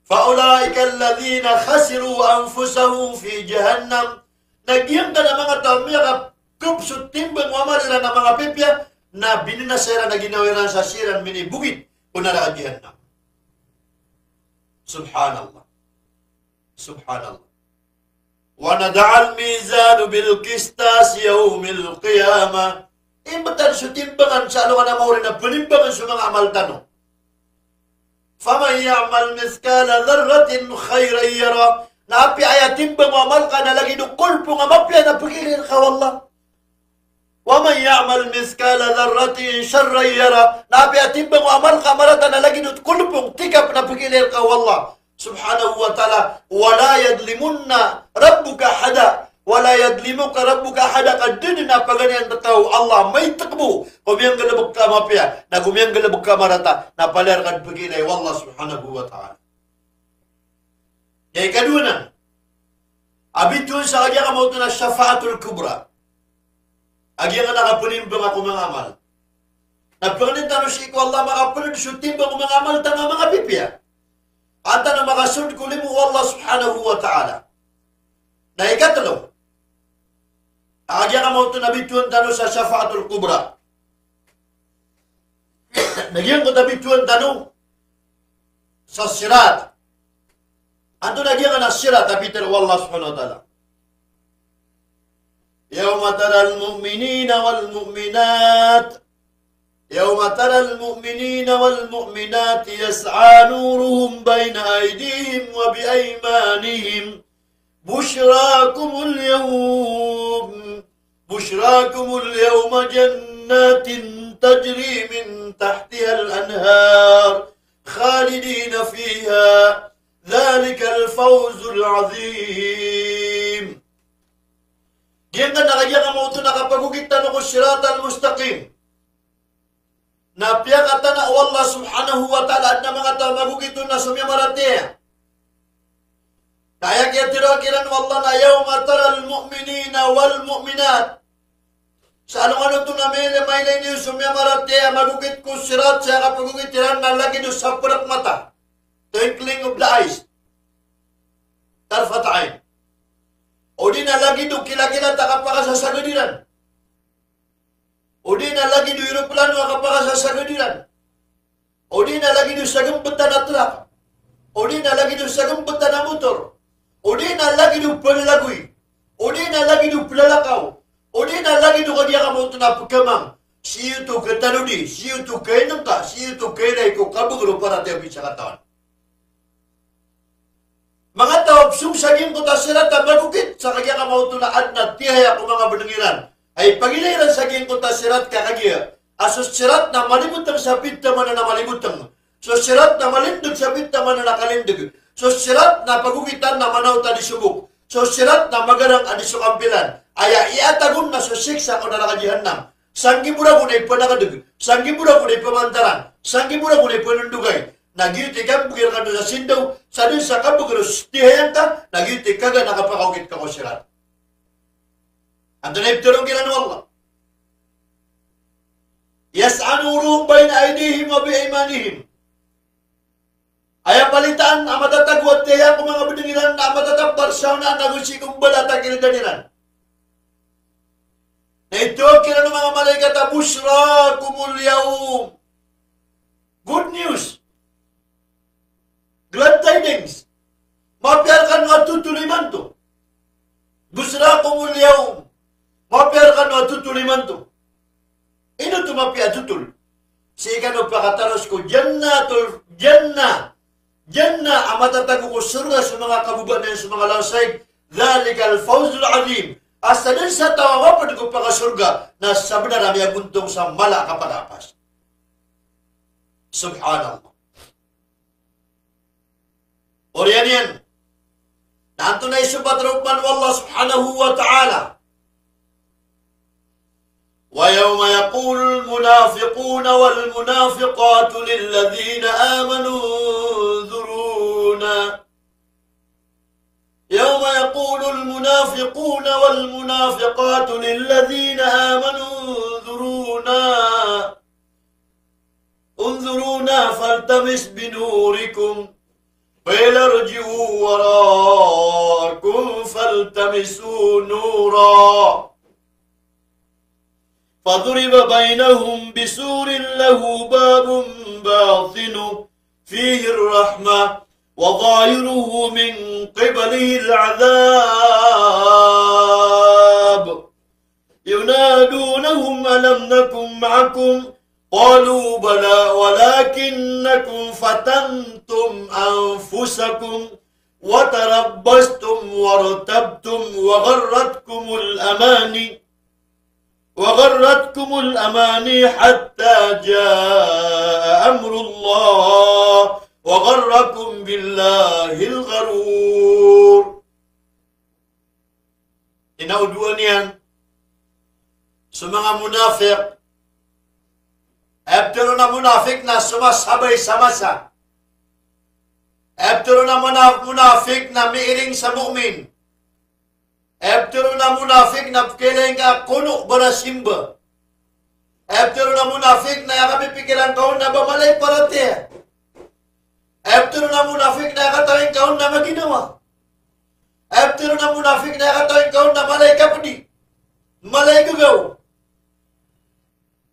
فَأُولَٰئِكَ الَّذِينَ خَسِرُوا أَنفُسَهُمْ فِي جَهَنَّمَ. Nagyang ka na mga tao, mga kupsut timbang wamarira na mga pipya, na bininasera na ginawiran sa siran minibugit, kunaradihan na. Subhanallah. Subhanallah. وَنَدَعَ الْمِيزَانُ بِالْقِسْطَاسِ يَوْمِ الْقِيَامَةِ. Imbatan sa timbangan sa alungan na maurin na panimbangan sa mga amal tanong. فَمَنْ يَعْمَلْ مِثْقَالَ ذَرَّةٍ خَيْرًا يَرَهُ. Naapi ay timbang amal ka na lagi dukul po nga mapya na pagilir ka wallah. وَمَنْ يَعْمَلْ مِثْقَالَ ذَرَّةٍ شَرًّا يَرَهُ. Naapi ay timbang amal ka marata na lagi dukul po tikap na pagilir ka wallah. Subhanahu wa ta'ala, wala yadlimunna rabbuka hada, wala yadlimuka rabbuka hada, kadin na paganian tataw Allah may takbo kumiyang galabog ka mapya na kumiyang galabog ka marata na paler kad paginay wallah subhanahu wa ta'ala. Kaya kadunan abitun sa kanya kamot na syafaatul kubra agya nga nakapunimbang ako mga amal na panginintano si ko Allah makapunod sutimbang ko mga amal tanga mga pipya anta na makasud kulimu Allah subhanahu wa ta'ala. Na ikatlo, agya ka mo ito nabituan tano sa syafaatul kubra. Nagyan ko nabituan tano sa sirat. Anto nagyan ka na sirat, abitir Allah subhanahu wa ta'ala. Yawma taral mu'minina wal mu'minat يوم ترى المؤمنين والمؤمنات يسعى نورهم بين أيديهم وبأيمانهم بشراكم اليوم جنات تجري من تحتها الأنهار خالدين فيها ذلك الفوز العظيم. Diyan nakajang mo ito nakapagugitan ako sirat al-mustaqim. Napiyak at na Allah subhanahu wa ta'ala at na mga tao magugito na sumyamarati. Kaya kaya tirakiran wallah na yawma taral mu'minina wal mu'minat. Sa along ito na may niyo sumyamarati magugit ko sirat siya kapagugitiran na lagi doon sa purak mata. Twinkling of the eyes. Tarfat ayn. O di na lagi doon kila-kila takapakasasagadiran. O di na lagi do aeroplano kapag sa sagadiran. O di na lagi do sagumbutan na truck. O di na lagi do sagumbutan na motor. O di na lagi do palalagoy. O di na lagi do palalakaw. O di na lagi do kanya kamoto na pagkamang. Siyo to katanudi, siyo to kainang ka, siyo to kainay ko kabugro para tayo sa katawan. Mga tao, sumsagin ko ta sila ta magukit sa kanya kamoto na adna tihaya ko mga benengiran. Ay pagiliran sa gin ko ta sirat kakagya. Asos sirat na malibutang sa pita man na malibutang. So sirat na malindog sa pita man na nakalindig. So sirat na pagugitan na manaw ta di subok. So sirat na magarang adi sukampilan. Aya iatagun na so siksa ko na nakajihannam. Sanggi mura ko na ipanakadag. Sanggi mura ko na ipamantaran. Sanggi mura ko na ipanundugay. Nagyuti ka bugir ka sa sindaw. Sa din sa kabugir tihayan ka. Nagyuti ka ga nakapakawit ka ko sirat. Ando na ibturong kilan Allah. Yas'a nuruhum bayna aydihim wa biaymanihim. Aya palitaan amatatag wa tiya ko mga bedingiran na amatatag barsaw na nagusi kong balata kilidaniran. Na ito kilan mga malaikat bushrakumul yawm. Good news. Glad tidings. Mapiarkan wa tutuliman to. Bushrakumul yawm. Mapiarkan wa tutuliman to. Ino to mapia tutul. Sika no pakataros ko janna amatatago ko surga sa mga kabubanan sa mga lansay. Dhalikal fawzul azim. Asa din sa tawawapan ko pakasurga na sabda na may buntong sa mala kapadapas. Subhanallah. Oriyan yan. Nanto na isubat rukman wallah subhanahu wa ta'ala. وَيَوْمَ يَقُولُ الْمُنَافِقُونَ وَالْمُنَافِقَاتُ لِلَّذِينَ آمَنُوا انظُرُونَا يَوْمَ يَقُولُ الْمُنَافِقُونَ وَالْمُنَافِقَاتُ لِلَّذِينَ آمَنُوا انظُرُونَا فَالْتَمِسْ بِنُورِكُمْ قِيلَ ارْجِعُوا وَرَاءَكُمْ فالتمسوا نورا فضرب بينهم بسور له باب باطن فيه الرحمة وظاهره من قبله العذاب ينادونهم ألم نكن معكم قالوا بلى ولكنكم فتنتم أنفسكم وتربصتم وارتبتم وغرتكم الأماني حتى جاء أمر الله وغركم بالله الغرور. Inauduan yan sa mga munafik. After na munafik na sumasabay sa masa. After na munafik na miiring sa mu'min. After na munafik na kailangan ka kuno bara simba. After na munafik na kami pikiran kaon na bamalay parate. After na munafik na katawin kaon na maginawa. After na munafik na katawin kaon na malay kapdi. Malay gugaw.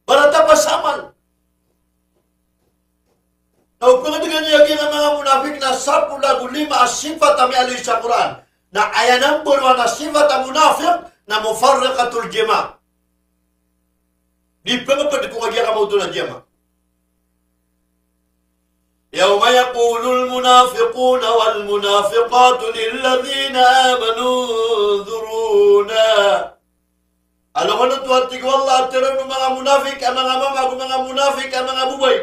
Barata pasamal. Pagkakatagan niya ang mga munafik na 10 sifat kami alay sa Quran. Na aya number 1 na sifat ang munafik na mufarraqatul jama'. Di pa mapad kung kagya ka mo ito na jama'. يوم يقول المنافقون والمنافقات للذين آمنوا انظرونا. Alam ko na tuwatig wallah tira ng mga munafik, ang mga mama, mga munafik, ang mga bubay.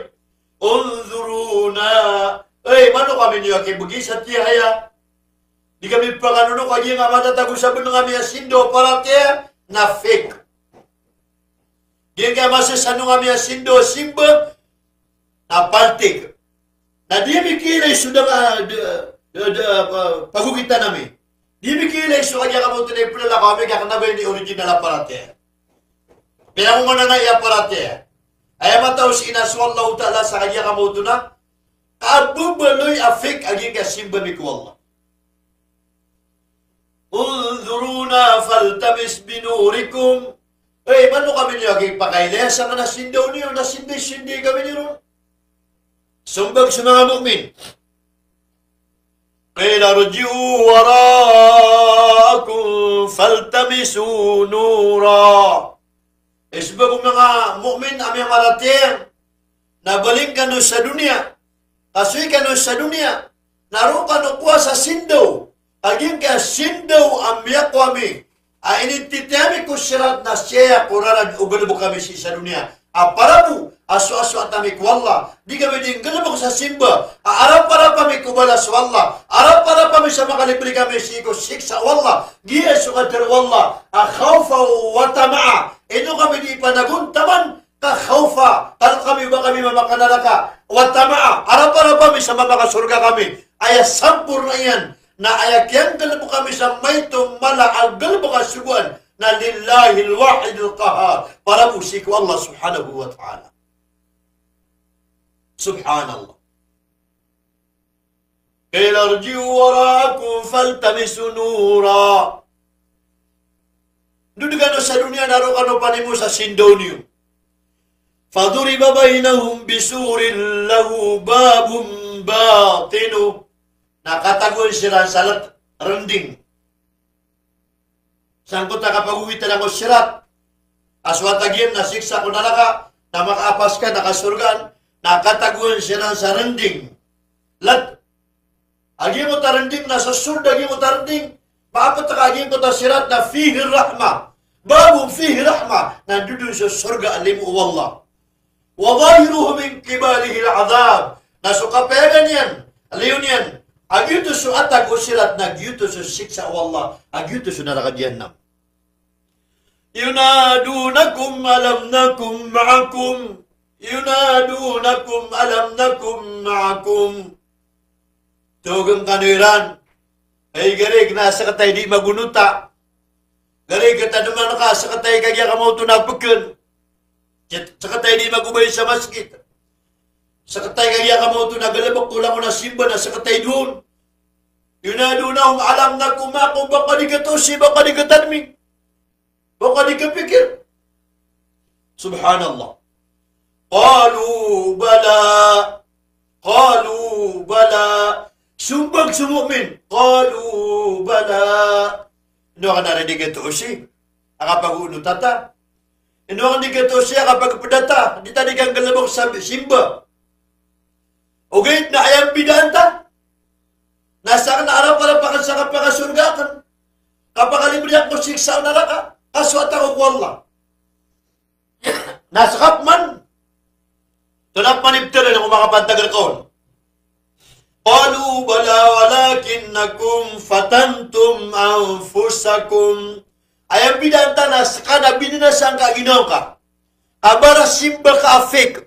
Unzuruna. Mano kami niya kay bugi sa tihaya. Di kami pagkanuno kaya nga matatagusabon ng kami asindo para tiya na fake. Di nga masasano kami asindo simba na paltik. Na di mikilay sudah pagugitan namin. Di mikilay so kaya kamo tunay pula kami kaya kanabay ni original aparate. Kaya kung mana na aparate. Ay mataw si inaswallahu ta'ala sa kanya kamo tuna. Kabubaloy afik agi ka simba mi ko Allah. Unzuruna faltamis binurikum. Mano kami niyo agi pakailya sa mga nasindaw niyo, nasindi kami niyo. Sumbag sa mga mu'min. Qila rji'u waraakum faltamisu nura. Sebab mga mu'min aming marating na baling kanu sa dunia. Kasoy kanu sa dunia. Naroon kanu kuha sa sindaw. Aging ka sindaw amya kami. Inintitiyami ko sirat na siya kurarad ugalubo kami sa dunia. Aparabu asu-asu atami ku Allah. Di kami dinggalabok sa simba. Arap-arap kami kubala sa Allah. Arap-arap kami sa makalibri kami siksa Allah. Giya sukadir Allah. Khawfa wa tama'a. Ito kami di panaguntaman ka khawfa. Tal kami ba kami mamakanaraka. Wa tama'a. Arap-arap kami sa mamakasurga kami. Aya sampur na yan. Na ayakyan galabo kami sa maytong mala al galabo kasuguan. Na lillahi al-wahid al-qahar. Para musiku Allah subhanahu wa ta'ala. Subhanallah. Qila rji'u waraakum faltamisu nura. Dudugan sa dunia naroon kano panimu sa sindaw niyo. Faduriba bainahum bisurin lahu babum batinu. Nakatagon sila sa rending. Sangkot na kapaguwitan ako sirat. Aswatagim na siksa ko nalaka. Na makaapas ka, nakasurgan. Nakatagon sila sa rending. Lat. Agi mo ta rending, nasa surd, agi mo ta rending. Maapat na agi mo ta sirat na fihi rahma. Babong fihi rahma. Nandudun sa surga alimu wallah. Wadahiruhu min kibalihi al-adhab. Nasukapegan yan. Aliyon yan. Agyuto su atag o sirat na agyuto su siksa wallah. Agyuto su narakadyanam. Yunadunakum alam nakum ma'akum. Yunadunakum alam nakum ma'akum. Tugang kanuiran. Ay garig na sa katay di magunuta. Garig kata naman ka sa katay kagya kamaw tunapagkan. Sa katay di magubay sa maskit. Sa katay kagya kamaw tunagalabak tulang ko na simba na sa katay doon. Yunadunahum alam nakum ma'akum, baka dikatusi, baka dikatadmi, baka dikapikir. Subhanallah. Qalu bala, qalu bala. Sumbag sumumin, qalu bala. Ino ka na rin dikatusi, akapag-uno tata. Ino ka dikatusi, akapag-padata. Di tadi kang galabok sa simba. Ugit na ayam bidanta. Nasa ka na arap-arapakan sa kapakasurgakan. Kapakalibriyak mo siksa na raka. Kaswata ko ko Allah. Nasa kapman. Tunap maniptirin ang makapantagal kaon. Qalu bala walakinnakum fatantum anfusakum. Ayam bidanta nasa ka na bininasan ka ginaw ka. Kabara simba ka afik.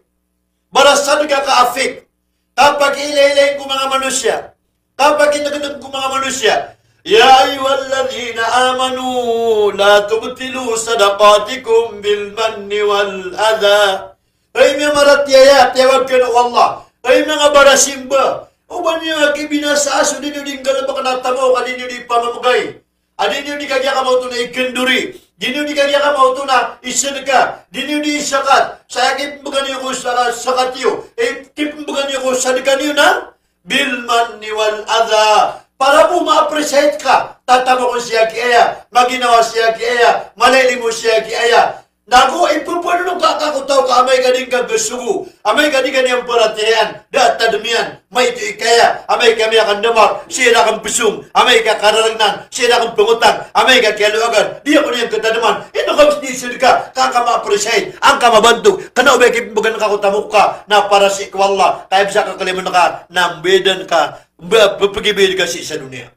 Barasan ka afik. Kapag ilailain ko mga manusia. Kapag inagandang ko mga manusia, Ya ayyuhalladzina amanu la tubtilu sadaqatikum bil manni wal adha. Ay mga maratyaya, tiyawag ka na Allah. Ay mga barasimba, uban niyo kibinasa aso, di niyo din galabak natamo, di niyo di pamamagay. Di niyo di kagya ka mauto na ikenduri. Di niyo di kagya ka mauto na isadaka. Di niyo di isakat. Saya kipimbagan niyo ko sakat niyo. Kipimbagan niyo ko sadaka niyo na bil manni wal adha. Para po ma-appreciate ka. Tatama ko siya kiaya. Maginawa siya kiaya. Malayli mo siya kiaya. Naku, ipupano nung kakakutaw ka. Amay ganing kagasugu. Amay ganing kaniyang paratihan. Da tadamian. May ito ikaya. Amay kami akan damar. Sira kang pisung. Amay ka kararagnan. Sira kang pangutang. Amay ka kialuagan. Di ako niyang katadaman. Ito ka sinisid ka. Kaka ma-appreciate. Ang ka mabantu. Kana ubay kipibagan kakutamu ka. Na para si ikwalla. Kaya bisa kakaliman ka. Nambedan ka. Pagibig ka sa dunia.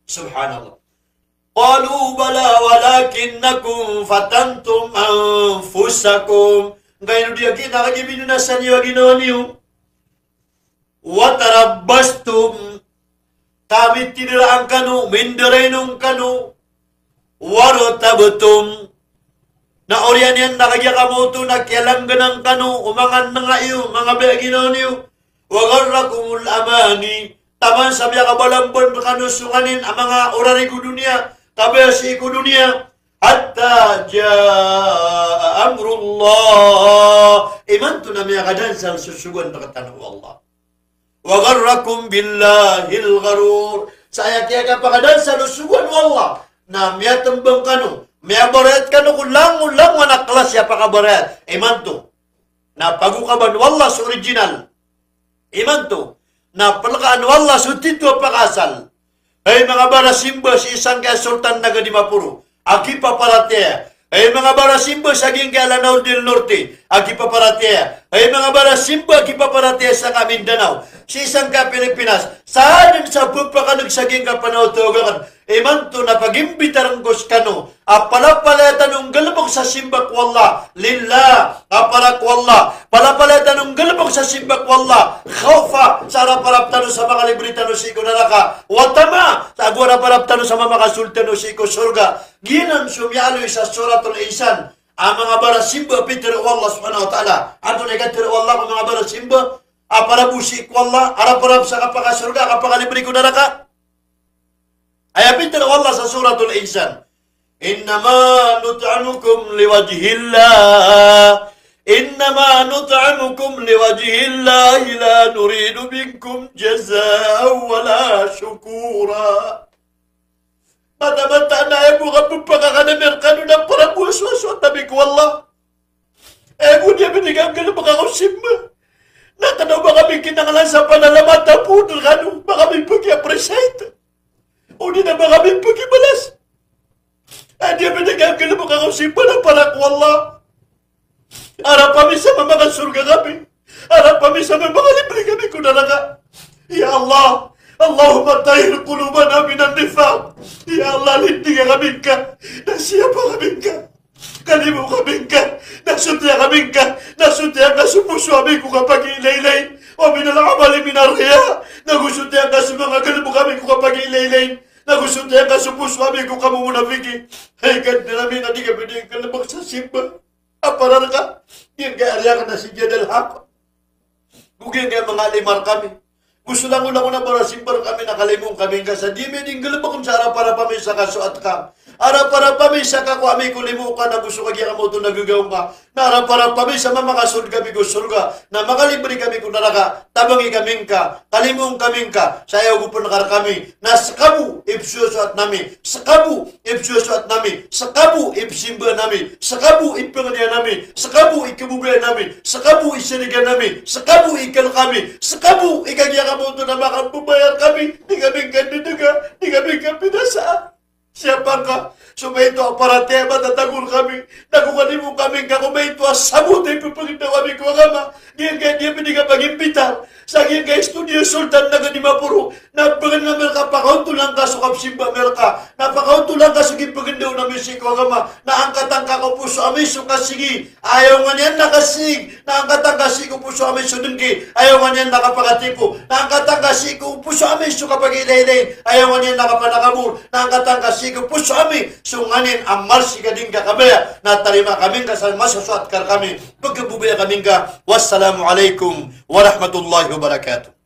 Subhanallah. Qalu bala walakinnakum fatantum anfusakum. Ngayon dia kinakagibin na sa niyo ginawa niyo. Watarabbastum. Kami tiniraan kanu, mindirenong kanu. Warotabtum. Na oryan yan nakagya kamoto na kialangganang kanu. Umangan na nga iyo, mga baya ginawa niyo. Wagarrakumul amani. Taman sabiya kabalambon kanusunganin ang mga orari ko dunia. Kabesi ko dunia. Hatta jaa amrullah. Iman to na miya kadansal susugan na katanaw Allah. Wagarrakum billahil gharur. Saya kaya ka pakadansal susugan Allah. Na miya tambang kanu. Miya barat kanu kulang-ulang manaklas ya pakabarat. Iman to. Na pagukaban wallah sa original. Iman to, na palakaan wallah sutito pakasal. Ay mga barasimba si isang kaya sultan na Gadimapuro. Aki paparatea. Ay mga barasimba sa aging kaya Lanao del Norte. Aki paparatea. Ay mga barasimba aki paparatea sa Mindanao. Si isang ka Pilipinas. Saan sa pagpakanag sa aging kapanautogakan. Iman to na pag-imbitarang kano. Apalapalatan ng galabok sa simbak wallah. Lillah. Aparak wallah. Palapalatan ng galabok sa simbak wallah. Khawfa. Sa araparaptano sa mga libritano si ko naraka. Watama. Sa agwaraparaptano sa mga kasultano si ko surga. Ginan sumyaloy sa suratul Insan. Ang mga barasimba pitira wallah subhanahu wa ta'ala. Ato na ikatira wallah ang mga barasimba. Aparabusi ko wallah. Araparap sa kapakasurga. Kapakalibri ko naraka. Ayapitan Allah sa suratul Insan. Innama nut'amukum liwajhillah. Innama nut'amukum liwajhillah. La nuridu minkum jazaa wala syukura. Mata-mata na ibu kapag pagkakanamerkano ng parang buwas-waswa. Tabi ko Allah. Ibu niya binigyan ka na makakasimba. Nakanaw ba kami kinangalan sa panalamata po doon kanu. Baka may pag-appreciate. O di na ba kami pag-ibalas? Hindi ba nagagala mo kakasimpa ng parak wallah? Harap kami sa mga surga kami. Harap kami sa mga libre kami kunaraka. Ya Allah, Allahumma tahir kulubana minan nifaq. Ya Allah, lindigan kami ka. Nasiya pa kami ka. Kalimu kami ka. Nasutya kami ka. Nasutya ka sumuso kami ko kapag ilaylay. O minalakabali minarya. Nagusutya ka sa mga kalimu kami ko kapag ilaylay. Nagusutya ka sa puso kami kung kamu munafiki. Ay, ganda namin na di ka pwede ka labang sa simba. Aparar ka. Yan kaya arya ka na si Jadal Hapa. Kung yan kaya mga limar kami. Gusto lang una para simper kami nakalimong kami ka sa di meding galabakon sa para pami sa kasuat ka. Para pami sa ka ko ami kulimo ka na gusto kagya mo to nagagaw ka. Para pami sa mamakasud kami ko surga na makalibre kami ko naraka tabangi kaming ka kalimong kaming ka sayaw gupon nakar kami na sakabu ipsuso at nami sakabu ipsuso at nami sakabu ipsimba nami sakabu ipanganya nami sakabu ikabubuya nami sakabu isinigan nami sakabu ikal kami sakabu ikagya kamo to na makabubayar kami di kami kandidaga di kami kapinasa. Siapa ka? Sumaito para tema tatagul kami. Nakukanimo kami kakumaito sabot ay pupagita kami ko kama. Dia piniga pagimpitar. Sa nga studio sultan na ganima puro. Napagan nga melka pakaunto lang ka sukap simba melka. Napakaunto lang ka sige pagindaw na misik ko kama. Naangkatang ka ko puso amin sukasigi. Ayaw nga niyan nakasig. Naangkatang ka si ko puso amin sudunki. Ayaw nga niyan nakapagatipo. Naangkatang ka si ko puso amin sukapagilay. Ayaw nga niyan nakapanakabur. Naangkatang ka si ko puso amin sunganin amal si kading ka kabaya. Natarima kami ka sa masaswat kar kami. Pagkabubaya kami ka. Wassalamualaikum warahmatullahi wabarakatuh.